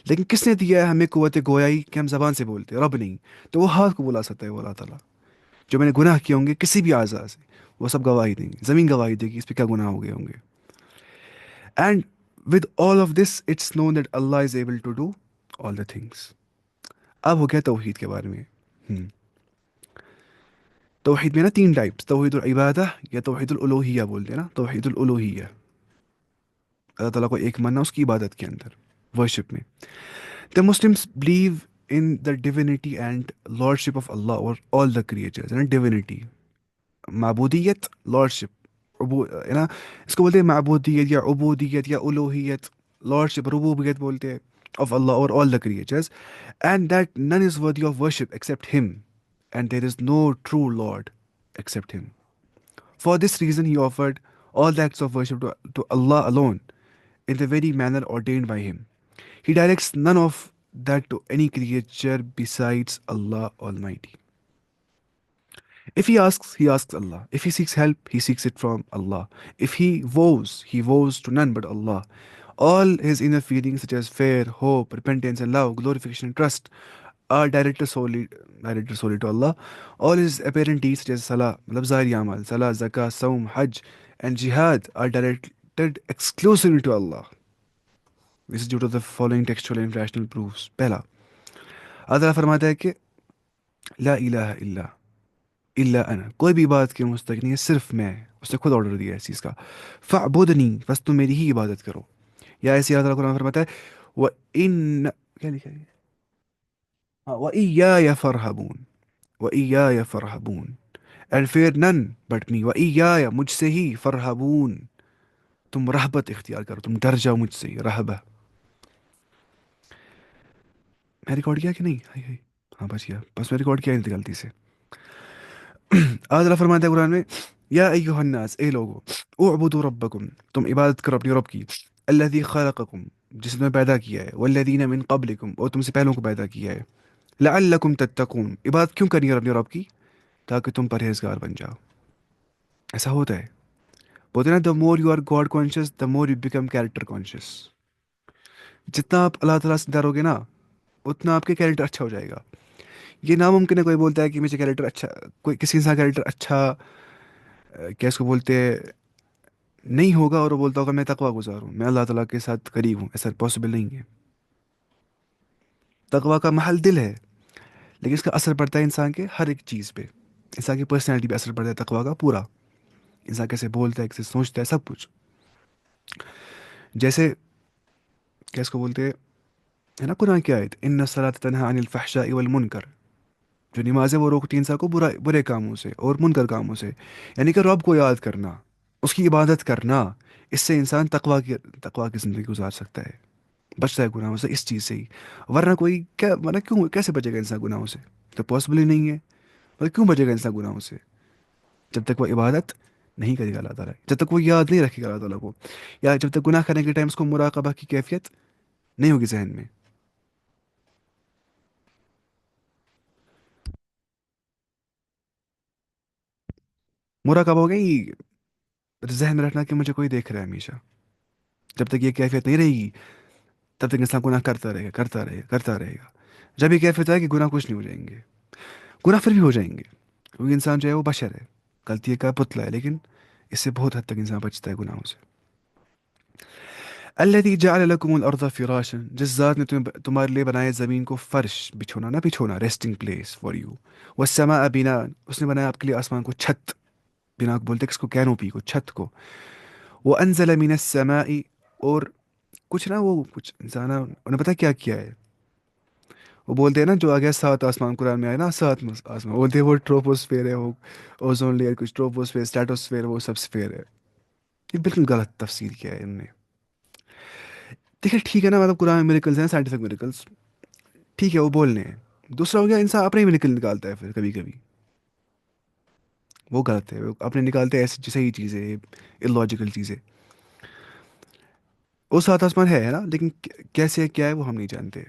Speaker 1: لیکن کس نے دیا ہے ہمیں قوت گویائی کہ ہم زبان سے بولتے ہیں؟ رب نہیں. تو وہ ہاتھ کو بلا سکتا ہے وہ اللہ تعالیٰ. جو میں نے گناہ کیے ہوں گے کسی بھی اعضاء سے، وہ سب گواہی دیں گے. زمین گواہی دے گی اس پہ کیا گناہ ہو گئے ہوں گے. And with all of this it's known that Allah is able to do all the things. اب ہو گیا توحید کے بارے میں. توحید میں نا تین ٹائپس، توحید العبادہ یا توحید الالوہیہ بولتے ہیں نا. توحید الالوہیہ، اللہ تعالیٰ کو ایک ماننا اس کی عبادت کے اندر، ورشپ میں. The Muslims believe in the divinity and lordship of Allah or all the creatures. And divinity، معبودیت، lordship، ہے نا. اس کو بولتے ہیں معبودیت یا عبودیت یا الوہیت. lordship، ربوبیت بولتے ہیں of Allah or all the creatures. And that none is worthy of worship except Him. And there is no true Lord except Him. For this reason, He offered all the acts of worship to Allah alone in the very manner ordained by Him. He directs none of that to any creature besides Allah Almighty. If he asks Allah. If he seeks help, he seeks it from Allah. If he vows to none but Allah. All his inner feelings such as fear, hope, repentance and love, glorification and trust are directed solely to Allah. All his apparent deeds such as salah, zahiri amal, salah, zakah, saum, hajj and jihad are directed exclusively to Allah. This is due to the following textual and rational proofs. پہلا، اللہ تعالیٰ فرماتا ہے کہ لا الہ الا انا، کوئی بھی عبادت کے مستحق نہیں ہے صرف میں. اس نے خود آرڈر دیا ہے اس چیز کا. فاعبدنی، بس تم میری ہی عبادت کرو. یا ایسے اللہ تعالیٰ قرآن فرماتا ہے وَإِنَّ، کیا لکھا ہے؟ ہاں، وَإِيَّايَ فَارْهَبُونَ، وَإِيَّايَ فَارْهَبُونَ. And fear none but me. وَإِيَّايَ، مجھ سے ہی، فَارْهَبُونَ، تم رہبت اختیار کرو، تم ڈر جاؤ مجھ سے. رہبہ میں ریکارڈ کیا کہ نہیں؟ ہائی ہائی، ہاں بچ گیا، بس میں ریکارڈ کیا نہیں تھی غلطی سے. اللہ تعالیٰ فرماتا ہے قرآن میں یا ایھا الناس، اے لوگو، اعبدوا ربکم، تم عبادت کرو اپنی رب کی، الذی خلقکم، جس نے تمہیں پیدا کیا ہے، والذین من قبلکم، اور تم سے پہلوں کو پیدا کیا ہے، لعلکم تتقون، عبادت کیوں کرنی ہے اپنی رب کی؟ تاکہ تم پرہیزگار بن جاؤ. ایسا ہوتا ہے، بولتے ہیں نا the more you are God conscious the more you become character conscious. جتنا آپ اللہ تعالیٰ سے ڈرو گے نا اتنا آپ کے کیریکٹر اچھا ہو جائے گا. یہ ناممکن ہے کوئی بولتا ہے کہ مجھے کیریکٹر اچھا، کوئی کسی انسان کا کیریکٹر اچھا کیا اس کو بولتے ہیں نہیں ہوگا اور وہ بولتا ہوگا میں تقوی گزار ہوں، میں اللہ تعالیٰ کے ساتھ قریب ہوں. ایسا پاسبل نہیں ہے. تقوی کا محل دل ہے، لیکن اس کا اثر پڑتا ہے انسان کے ہر ایک چیز پہ، انسان کی پرسنالٹی پہ اثر پڑتا ہے تقوی کا پورا، انسان کیسے بولتا ہے، کیسے سوچتا ہے، سب کچھ. جیسے کیا اس کو بولتے ہیں، ہے نا قرآن کی آیت ان الصلاۃ تنہا عن الفحشاء والمنکر، جو نماز ہے وہ روکتی ہے انسان کو برے کاموں سے اور منکر کاموں سے، یعنی کہ رب کو یاد کرنا، اس کی عبادت کرنا. اس سے انسان تقوی کی زندگی گزار سکتا ہے، بچتا ہے گناہوں سے اس چیز سے ہی. ورنہ کوئی کیا، ورنہ کیوں کیسے بچے گا انسان گناہوں سے؟ تو پاسبل ہی نہیں ہے. مطلب کیوں بچے گا انسان گناہوں سے جب تک وہ عبادت نہیں کرے گا اللہ تعالیٰ کی، جب تک وہ یاد نہیں رکھے گا اللہ تعالیٰ کو، یا جب تک گناہ کرنے کے ٹائم اس کو مراقبہ کی کیفیت نہیں ہوگی ذہن میں. مراقبہ ہوگا یہ ذہن میں رکھنا کہ مجھے کوئی دیکھ رہا ہے ہمیشہ. جب تک یہ کیفیت نہیں رہے گی تب تک انسان گناہ کرتا رہے گا، کرتا رہے گا، کرتا رہے گا. جب یہ کیفیت آئے کہ گناہ کچھ نہیں ہو جائیں گے، گناہ پھر بھی ہو جائیں گے، کیونکہ انسان جو ہے وہ بشر ہے، غلطی کا پتلا ہے، لیکن اس سے بہت حد تک انسان بچتا ہے گناہوں سے. الذي جعل لكم الارض فراشا، جس ذات نے تمہارے لیے بنایا زمین کو فرش، بچھونا نہ بچھونا، ریسٹنگ پلیس فار یو. والسماء بناء، اس نے بنایا آپ کے لیے آسمان کو چھت، بنا کو بولتے ہیں کس کو، کینوپی کو، چھت کو. وانزل من السماء، اور کچھ نا وہ کچھ انسان انہیں پتا کیا کیا ہے، وہ بولتے ہیں نا جو آگے سات آسمان قرآن میں آئے نا، سات آسمان بولتے ہیں وہ ٹروپوسفیئر ہے، وہ اوزون لیئر، کچھ ٹروپوسفیئر، اسٹیٹوسفیئر، وہ سب سفیئر ہے. یہ بالکل غلط تفسیر کیا ہے ان نے. دیکھیں ٹھیک ہے نا، مطلب قرآن میں میریکلز ہیں، سائنٹیفک میریکلز، ٹھیک ہے وہ بولنے ہیں. دوسرا ہو گیا انسان اپنے ہی نکل نکالتا ہے پھر کبھی کبھی، وہ غلط ہے، وہ اپنے نکالتے ہیں ایسی صحیح چیزیں، اللاجیکل چیزیں. وہ سات آسمان ہے نا، لیکن کیسے کیا ہے وہ ہم نہیں جانتے.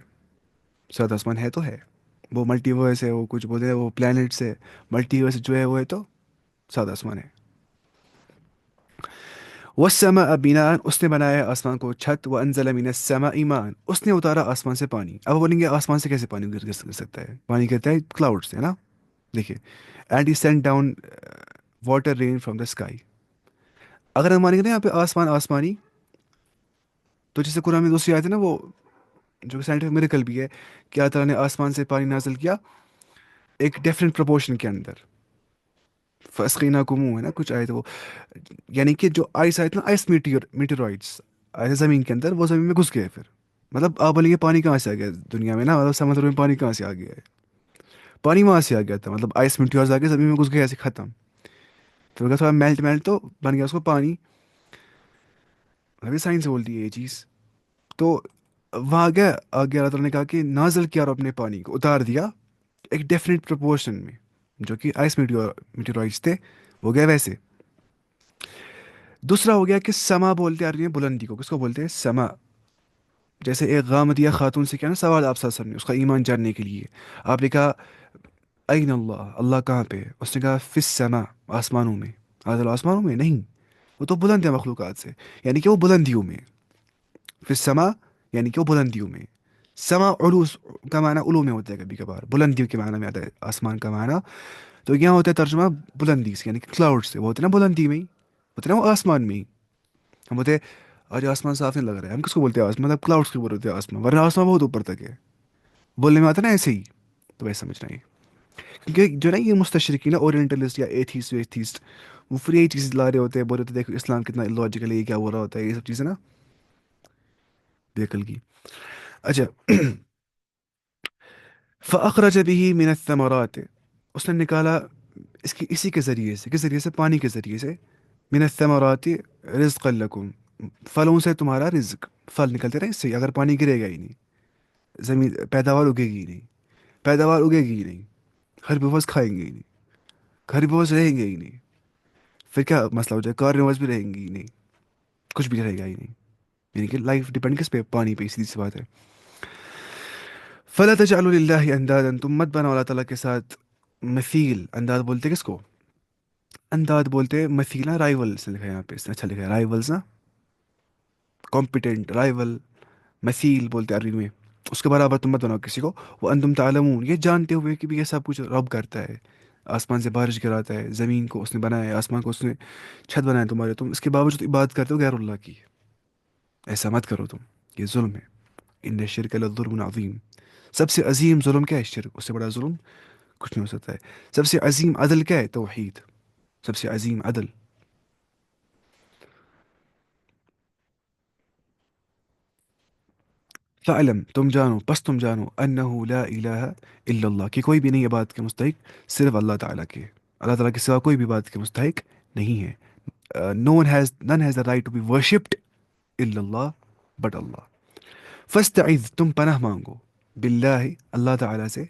Speaker 1: سات آسمان ہے تو ہے، وہ ملٹی ورس ہے، وہ کچھ بولتے ہیں وہ پلانٹس ہے، ملٹی ورس جو ہے وہ ہے تو سات آسمان ہے. والسماء بناء، اس نے بنایا ہے آسمان کو چھت. وانزل من السماء ماء، اس نے اتارا آسمان سے پانی. اب بولیں گے آسمان سے کیسے پانی گر سکتا ہے؟ پانی گرتا ہے کلاؤڈ سے، ہے نا. دیکھیے and he send down water rain from the sky. اگر ہم مانیں گے نا یہاں پہ آسمان آسمانی، تو جیسے قرآن میں دوسری آیت ہے نا، وہ جو سائنٹیفک میریکل بھی ہے کہ اللہ تعالیٰ نے آسمان سے پانی نازل کیا ایک ڈیفرنٹ پروپورشن کے اندر. فسقینہ کو منہ ہے نا کچھ آیت وہ، یعنی کہ جو آئس آئے تھے نا، آئس میٹیورائٹس آئے تھے زمین کے اندر، وہ زمین میں گھس گئے پھر. مطلب آپ بولیں گے پانی کہاں سے آ گیا دنیا میں نا، مطلب سمندر میں پانی کہاں سے آ گیا ہے؟ پانی وہاں سے آ گیا تھا، مطلب آئس میٹیورز آ کے زمین میں گھس گئے ایسے ختم. پھر اگر تھوڑا میلٹ میلٹ تو بن گیا اس کو پانی. ابھی سائنس بولتی ہے یہ چیز. تو وہاں گیا آگے اللہ تعالیٰ نے کہا کہ نازل کیا اور اپنے پانی کو اتار دیا ایک ڈیفرنٹ پروپورشن میں، جو کہ آئس میٹیورائٹس تھے وہ گئے ویسے. دوسرا ہو گیا کہ سما بولتے ہیں عربی میں بلندی کو، کس کو بولتے ہیں؟ سما. جیسے ایک غامدیہ خاتون سے کیا نا سوال آپ صلی اللہ علیہ وسلم نے اس کا ایمان جاننے کے لیے، آپ نے کہا این اللہ، اللہ کہاں پہ ہے؟ اس نے کہا فی السما، آسمانوں میں. اللہ آسمانوں میں نہیں، وہ تو بلند ہے مخلوقات سے، یعنی کہ وہ بلندیوں میں. فی السما یعنی کہ وہ بلندیوں میں. سما عروس کا معنی علو میں ہوتا ہے کبھی کبھار، بلندیوں کے معنی میں آتا ہے آسمان کا معنی. تو یہاں ہوتا ہے ترجمہ بلندی سے، یعنی کہ کلاؤڈ سے، وہ ہوتے ہیں نا بلندی میں ہی، ہوتے ہیں نا وہ آسمان میں ہی. ہم بولتے ہیں آج آسمان صاف نہیں لگ رہا ہے، ہم کس کو بولتے ہیں آسمان؟ مطلب کلاؤڈس کو بولتے ہیں آسمان، ورنہ آسمان بہت اوپر تک ہے، بولنے میں آتا ہے نا ایسے ہی. تو ویسے سمجھنا ہے. کیونکہ جو نا یہ مستشرقین اورینٹلسٹ یا ایتھیسٹ ویتھیسٹ، وہ پھر یہی چیز لا رہے ہوتے ہیں، بول رہے ہوتے ہیں دیکھو اسلام کتنا لاجیکل ہے، یہ کیا ہو رہا ہوتا ہے، یہ سب چیزیں نا بیکل کی. اچھا. فأخرج به من الثمرات، اس نے نکالا اس کی اسی کے ذریعے سے، کس ذریعے سے؟ پانی کے ذریعے سے. من الثمرات رزقا لکم، پھلوں سے تمہارا رزق، پھل نکلتے رہے اس سے، اگر پانی گرے گا ہی نہیں، زمین پیداوار اگے گی ہی نہیں، پیداوار اگے گی ہی نہیں، ہر کھائیں گے ہی نہیں، ہر رہیں گے ہی نہیں، پھر کیا مسئلہ ہو جائے؟ کارنیورس بھی رہیں گی ہی نہیں، کچھ بھی رہے گا ہی نہیں. یعنی کہ لائف ڈپینڈ کس پہ؟ پانی پہ، سیدھی سی بات ہے. فلا تجعلوا للہ اندادا، تم مت بناؤ اللہ تعالیٰ کے ساتھ مثیل. انداد بولتے کس کو؟ انداد بولتے مثیل نا، رائول سے لکھا ہے یہاں پہ، اس نے اچھا لکھا ہے رائولز نا، کمپیٹنٹ رائول. مثیل بولتے عربی میں، اس کے برابر تم مت بناؤ کسی کو. وہ انتم تعلمون، یہ جانتے ہوئے کہ بھی یہ سب کچھ رب کرتا ہے، آسمان سے بارش گراتا ہے، زمین کو اس نے بنایا ہے، آسمان کو اس نے چھت بنایا تمہارے، تم اس کے باوجود عبادت کرتے ہو غیر اللہ کی. ایسا مت کرو تم، یہ ظلم ہے. ان الشرک لظلم عظیم. سب سے عظیم ظلم کیا ہے؟ شرک. اس سے بڑا ظلم کچھ نہیں ہو سکتا ہے. سب سے عظیم عدل کیا ہے؟ توحید. سب سے عظیم عدل. فعلم تم جانو، پس تم جانو، انہو لا الہ الا اللہ، کہ کوئی بھی نہیں عبادت کے مستحق صرف اللہ تعالیٰ کے. اللہ تعالیٰ کے سوا کوئی بھی عبادت کے مستحق نہیں ہے. No one has none has the right to be worshipped الا اللہ، بٹ اللہ. فاستعذ تم پناہ مانگو، باللہ اللہ تعالیٰ سے،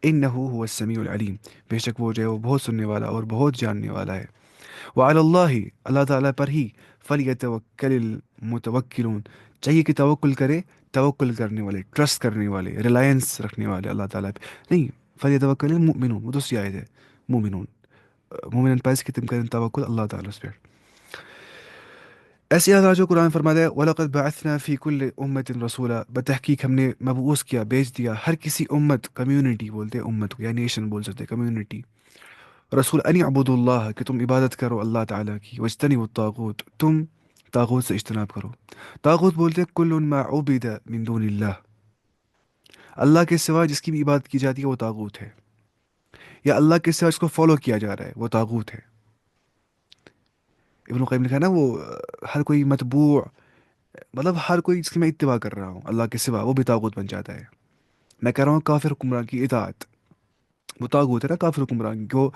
Speaker 1: انہو هو السمیع العلیم، بے شک وہ جو ہے وہ بہت سننے والا اور بہت جاننے والا ہے. وعلی اللہ، اللہ تعالیٰ پر ہی، فلیتوکل المتوکلون، چاہیے کہ توکل کرے توکل کرنے والے، ٹرسٹ کرنے والے، ریلائنس رکھنے والے اللہ تعالیٰ پہ. نہیں، فلیتوکل المؤمنون، وہ دوسری آیت ہے. مومنون، مومنن پاس کہ تم کریں توکل اللہ تعالیٰ اس پہ. ایسی اللہ جو قرآن فرماتا ہے وَلَقَدْ بَعَثْنَا فِي كُلِّ أُمَّةٍ رَسُولًا، بتحقیق ہم نے مبعوث کیا، بھیج دیا ہر کسی امت، کمیونٹی بولتے ہیں امت کو، یا نیشن بول سکتے ہیں، کمیونٹی. رسول ان عبود اللہ، کہ تم عبادت کرو اللہ تعالیٰ کی، وجتنبوا الطاغوت، تم طاغوت سے اجتناب کرو. طاغوت بولتے ہیں کل ما عبد من دون اللہ، اللہ کے سوا جس کی بھی عبادت کی جاتی ہے وہ طاغوت ہے، یا اللہ کے سوا جس کو فالو کیا جا رہا ہے وہ طاغوت ہے. ابن القیم نے کہا نا وہ ہر کوئی متبوع، مطلب ہر کوئی جس کی میں اتباع کر رہا ہوں اللہ کے سوا وہ بھی طاغوت بن جاتا ہے. میں کہہ رہا ہوں کافر حکمران کی اطاعت، وہ طاغوت ہے نا کافر حکمران کی. وہ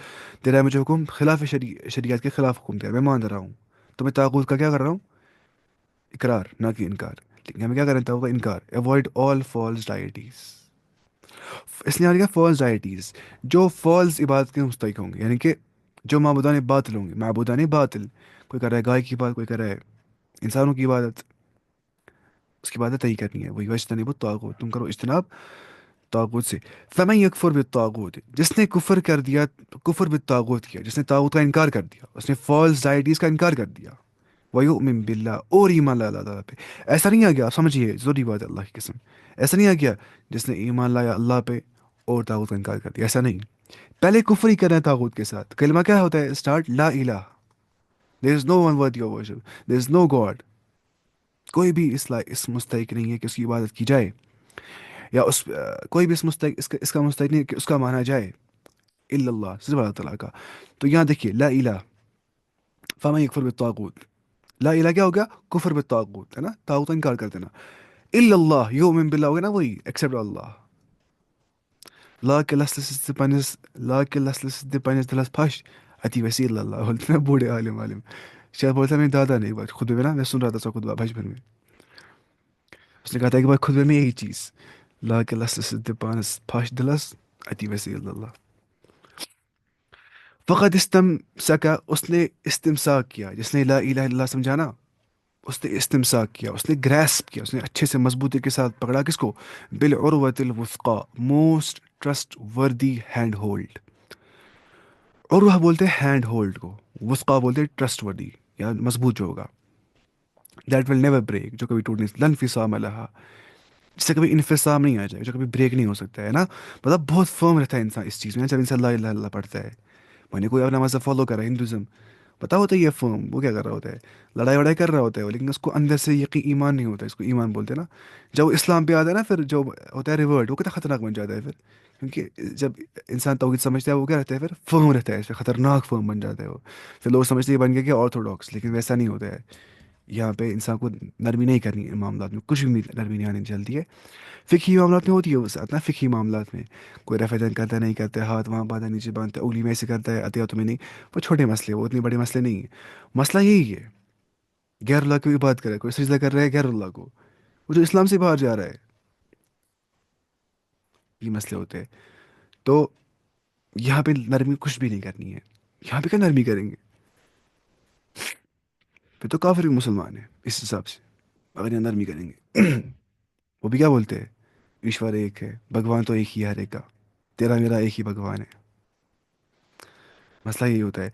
Speaker 1: دے رہا ہے مجھے حکم خلاف شریعت کے خلاف حکم دے رہا ہے، میں مان رہا ہوں، تو میں طاغوت کا کیا کر رہا ہوں؟ اقرار، نہ کہ انکار. لیکن ہمیں کیا کرنا تھا ہوگا؟ انکار. Avoid all false ڈائٹیز. اس لیے آ گیا فالس ڈائٹیز، جو فالس عبادت کے مستحق ہوں گے، یعنی کہ جو معبودان باطل ہوں گے، معبودان باطل. کوئی کر رہا ہے گائے کی عبادت، کوئی کر رہا ہے انسانوں کی عبادت، اس کی عبادت نہیں کرنی ہے. وہی وجتنب الطاغوت، تم کرو اجتناب طاغوت سے. فمن یکفر بالطاغوت، جس نے کفر کر دیا، کفر بالطاغوت کیا، جس نے طاغوت کا انکار کر دیا، اس نے فالس ڈائٹیز کا انکار کر دیا. وَيُؤْمِن بِاللَّهِ، اور ایمان لایا اللہ تعالیٰ پہ. ایسا نہیں آ گیا، آپ سمجھیے ضروری بات ہے اللہ کی قسم، ایسا نہیں آ گیا جس نے ایمان لایا اللہ پہ اور طاغوت کا انکار کر دیا، ایسا نہیں. پہلے کفر ہی کرنا ہے طاغوت کے ساتھ. کلمہ کیا ہوتا ہے اسٹارٹ؟ لا الہ، there is no one worthy of worship, there is no God. کوئی بھی اس مستحق نہیں ہے کہ اس کی عبادت کی جائے، یا کوئی بھی اس مستحق اس کا مستحق نہیں ہے کہ اس کا مانا جائے الا اللہ، صرف اللہ تعالیٰ کا. تو یہاں دیکھیے لا الہ، فمن یکفر بالطاغوت، لا الہ کیا ہو گیا؟ کفر بالطاغوت ہے نا، طاغوت کا انکار کر دینا. الا اللہ یؤمن باللہ ہو گیا نا، وہی ایکسپٹ اللہ. لاکہ لسلس پنس، لاکہ لسلس پنس دلس پھش، اتی وسیع اللہ، بولتے ہیں نا بوڑھے عالم. شاید بولتا ہے میرے دادا نے ایک بار خطبے میں نا، میں سن رہا تھا اس کا خطبہ بچپن میں، اس نے کہا تھا ایک بار خطبے میں یہی چیز، لاکہ لسلس پانس پھش دلس، اتی وسیع اللہ. فقط سکا، اس نے استمساک کیا، جس نے لا الہ الا اللہ سمجھانا، اس نے استمساک کیا، اس نے گریسپ کیا، اس نے اچھے سے مضبوطی کے ساتھ پکڑا، کس کو؟ بالعروۃ الوثقا، موسٹ ٹرسٹ وردی ہینڈ ہولڈ. عروہ بولتے ہیں ہینڈ ہولڈ کو، وثقا بولتے ہیں ٹرسٹ وردی یا مضبوط جو ہوگا. دیٹ ول نیور بریک، جو کبھی ٹوٹ نہیں، لن فصام لہا، جس سے کبھی انفصام نہیں آ جائے، جو کبھی بریک نہیں ہو سکتا ہے نا. مطلب بہت فرم رہتا ہے انسان اس چیز میں، جب انسان لا الہ الا اللہ پڑھتا ہے. میں نے کوئی اپنا مذہب فالو کرا ہے ہندوازم، پتا ہوتا ہے یہ فرم وہ کیا کر رہا ہوتا ہے، لڑائی وڑائی کر رہا ہوتا ہے وہ، لیکن اس کو اندر سے یقین ایمان نہیں ہوتا ہے، اس کو ایمان بولتے ہیں نا. جب وہ اسلام پہ آتا ہے نا، پھر جو ہوتا ہے ریورٹ، وہ کتنا خطرناک بن جاتا ہے پھر. کیونکہ جب انسان توحید سمجھتا ہے وہ کیا رہتا ہے پھر؟ فرم رہتا ہے، اس پہ خطرناک فرم بن جاتا ہے وہ. پھر لوگ سمجھتے ہیں یہ بن گیا کہ آرتھوڈاکس، لیکن ویسا نہیں ہوتا ہے. یہاں پہ انسان کو نرمی نہیں کرنی ہے معاملات میں، کچھ بھی نرمی نہیں آنی چلتی ہے. فقہی معاملات میں ہوتی ہے وہ ساتھ نا، فقہی معاملات میں کوئی رفع دین کرتا ہے نہیں کرتا ہے، ہاتھ وہاں باندھا نیچے باندھتا ہے، انگلی میں سے کرتا ہے عطیات میں نہیں، وہ چھوٹے مسئلے، وہ اتنے بڑے مسئلے نہیں ہیں. مسئلہ یہی ہے غیر اللہ کی بات کرے، کوئی سجدہ کر رہا ہے غیر اللہ کو، وہ جو اسلام سے باہر جا رہا ہے، یہ مسئلے ہوتے ہیں. تو یہاں پہ نرمی کچھ بھی نہیں کرنی ہے. یہاں پہ کیا نرمی کریں گے؟ پھر تو کافر بھی مسلمان ہے اس حساب سے، اگر یہاں نرمی کریں گے. وہ بھی کیا بولتے ہیں؟ ایشور ایک ہے، بھگوان تو ایک ہی ہے ہر ایک کا، تیرا میرا ایک ہی بھگوان ہے. مسئلہ یہی ہوتا ہے.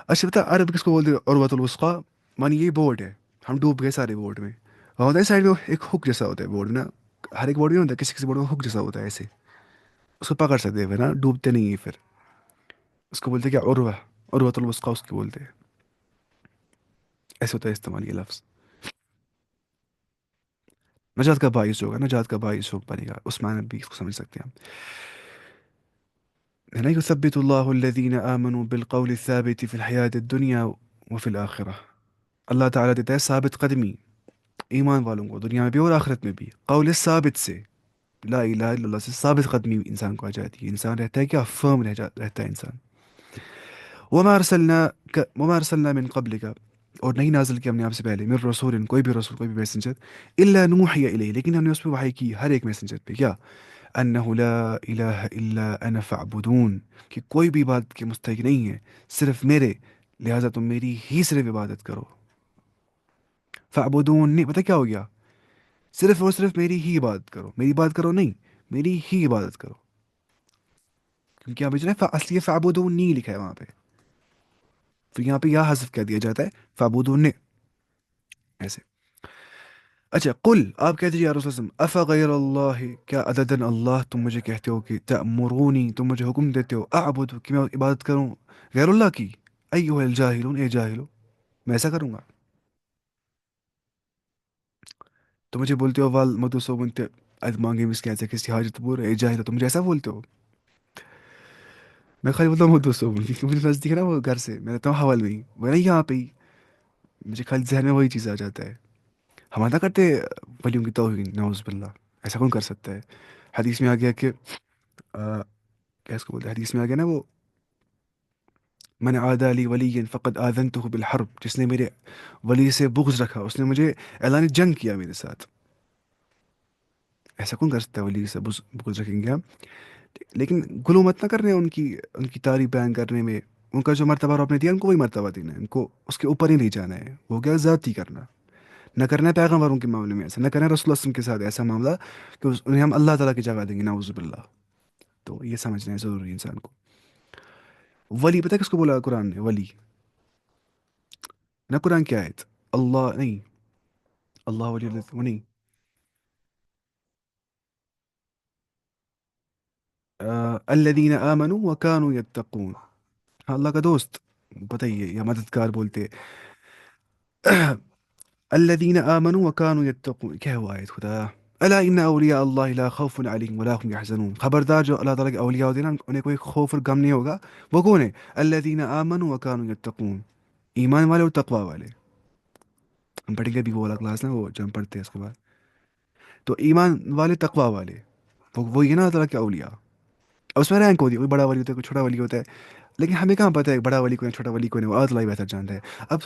Speaker 1: اچھا بتا عرب کس کو بولتے ہیں عروۃ الوثقا؟ مانی یہ بورڈ ہے، ہم ڈوب گئے سارے بورڈ میں. وہاں ہوتا ہے سائڈ میں ایک ہک جیسا ہوتا ہے بورڈ میں نا، ہر ایک بورڈ میں ہوتا ہے، کسی کسی بورڈ میں ہک جیسا ہوتا ہے ایسے، اس کو پکڑ سکتے ہیں پھر نا، ڈوبتے نہیں ہیں پھر. اس کو بولتے ہیں کیا؟ عروہ، عروۃ الوثقا اس کو بولتے ہیں. ایسے ہوتا ہے استعمال یہ لفظ. نجات کا باعث ہوگا، نجات کا باعث ہو بنے گا، اس معنی بھی اس کو سمجھ سکتے ہیں ہم. ہے نا، یثبت اللہ الذین آمنوا بالقول الثابت فی الحیات الدنیا وفی الآخرہ. اللہ تعالیٰ دیتا ہے ثابت قدمی ایمان والوں کو، دنیا میں بھی اور آخرت میں بھی، قول ثابت سے، لا الہ الا اللہ سے ثابت قدمی انسان کو آ جاتی ہے، انسان رہتا ہے کیا، فرم رہتا ہے انسان. وما ارسلنا من قبلک، اور نہیں نازل کیا ہم نے آپ سے پہلے، من رسول، کوئی بھی رسول، کوئی بھی میسنجر، الا نوحی الیہ، لیکن ہم نے اس پہ وحی کی ہر ایک میسنجر پہ، کیا، انہ لا الہ الا انا فاعبدون، کہ کوئی بھی عبادت کے مستحق نہیں ہے صرف میرے، لہٰذا تم میری ہی صرف عبادت کرو. فاعبدون نہیں پتہ کیا ہو گیا، صرف اور صرف میری ہی عبادت کرو، میری عبادت کرو نہیں، میری ہی عبادت کرو. کیونکہ یہاں پہ جو ہے اصلی فاعبدون نہیں لکھا ہے وہاں پہ، تو یہاں پہ یا حذف کر دیا جاتا ہے فاعبدون نے، ایسے. اچھا، قل آپ کہتے جی یا رسول اللہ، افغیر اللہ، کیا عددن اللہ تم مجھے کہتے ہو کہ تأمرونی، تم مجھے حکم دیتے ہو، اعبد کہ میں عبادت کروں غیر اللہ کی، ایھا الجاہلون، اے جاہلو، میں ایسا کروں گا. تو مجھے بولتے ہو وال مدو صوبن اد مانگے مس کہتے کسی حاجت پور، اے جاہلو، تم مجھے ایسا بولتے ہو. میں خالی بولتا ہوں مدو صوبن کیونکہ مجھے نزدیک ہے نا وہ گھر سے، میں رہتا ہوں حول میں ہی، وہ نا یہاں پہ ہی، مجھے خالی ذہن میں وہی چیز آ جاتا ہے. ہم نہ کرتے ولیوں کی توہین، نعوذ باللہ، ایسا کون کر سکتا ہے. حدیث میں آ گیا کہ کیا اس کو بولتے ہیں، حدیث میں آ گیا نا وہ، من عادى لي وليا فقد آذنته بالحرب، جس نے میرے ولی سے بغض رکھا اس نے مجھے اعلان جنگ کیا میرے ساتھ. ایسا کون کر سکتا ہے، ولی سے بغض رکھیں گے ہم. لیکن گلو مت نہ کرنے ان کی تعریف بیان کرنے میں، ان کا جو مرتبہ آپ نے دیا ان کو وہی مرتبہ دینا ہے، ان کو اس کے اوپر ہی نہیں جانا ہے. وہ کیا ذاتی کرنا، نہ کرنا ہے پیغمبروں کے معاملے میں ایسا، نہ کرنا ہے رسول اللہ صلی اللہ علیہ وسلم کے ساتھ ایسا معاملہ کہ انہیں ہم اللہ تعالیٰ کی جگہ دیں گے، نعوذ باللہ. تو یہ سمجھنا ہے ضروری انسان کو. ولی پتہ ہے کس کو بولا قرآن نے، ولی نہ قرآن کی آیت، اللہ نہیں، اللہ ولی وہ نہیں، الذین آمنوا وکانوا یتقون، ہاں اللہ کا دوست، پتہ ہی ہے یا مددگار بولتے. الذین آمنوا وکانوا یتقون، کیا ہوا آیت خدا، الا ان اولیاء اللہ لا خوف علیہم ولا هم یحزنون، خبردار جو اللہ تعالیٰ کے اولیاء ہوتے ہیں نا انہیں کوئی خوف اور غم نہیں ہوگا. وہ کون ہے، الذین آمنوا وکانوا یتقون، ایمان والے اور تقوی والے. ہم پڑھیں گے بھی وہ والا کلاس نا، وہ جو ہم پڑھتے ہیں اس کے بعد. تو ایمان والے تقوی والے، وہ یہ نا اللہ تعالیٰ کے اولیاء. اب اس میں رینک ہوتی ہے، کوئی بڑا ولی ہوتا ہے، کوئی چھوٹا ولی ہوتا ہے، لیکن ہمیں کہاں پتہ ہے بڑا ولی کون ہے چھوٹا ولی کون ہے، وہ اللہ ہی بہتر جانتا ہے. اب